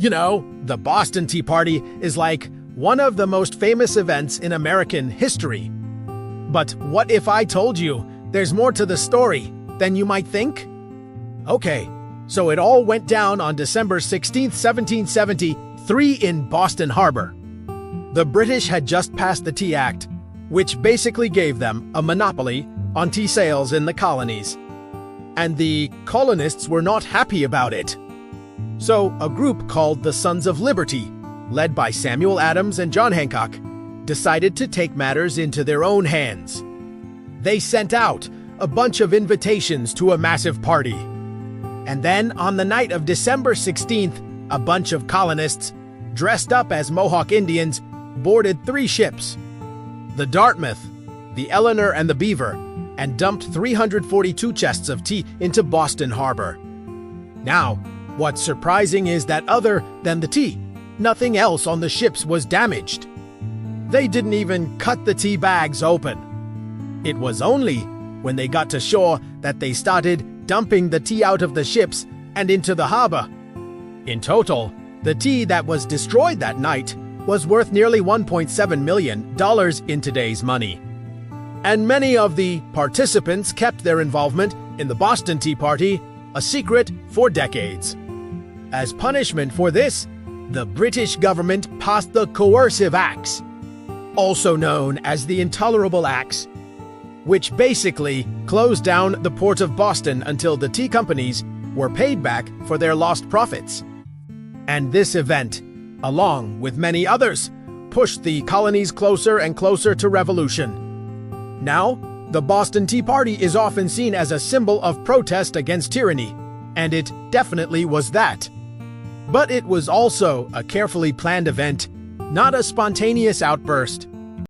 The Boston Tea Party is like one of the most famous events in American history. But what if I told you there's more to the story than you might think? Okay, so it all went down on December 16, 1773 in Boston Harbor. The British had just passed the Tea Act, which basically gave them a monopoly on tea sales in the colonies. And the colonists were not happy about it. So a group called the Sons of Liberty, led by Samuel Adams and John Hancock, decided to take matters into their own hands. They sent out a bunch of invitations to a massive party. And then, on the night of December 16th, a bunch of colonists, dressed up as Mohawk Indians, boarded 3 ships, the Dartmouth, the Eleanor, and the Beaver, and dumped 342 chests of tea into Boston Harbor. Now, what's surprising is that other than the tea, nothing else on the ships was damaged. They didn't even cut the tea bags open. It was only when they got to shore that they started dumping the tea out of the ships and into the harbor. In total, the tea that was destroyed that night was worth nearly $1.7 million in today's money. And many of the participants kept their involvement in the Boston Tea Party a secret for decades. As punishment for this, the British government passed the Coercive Acts, also known as the Intolerable Acts, which basically closed down the port of Boston until the tea companies were paid back for their lost profits. And this event, along with many others, pushed the colonies closer and closer to revolution. Now, the Boston Tea Party is often seen as a symbol of protest against tyranny, and it definitely was that. But it was also a carefully planned event, not a spontaneous outburst.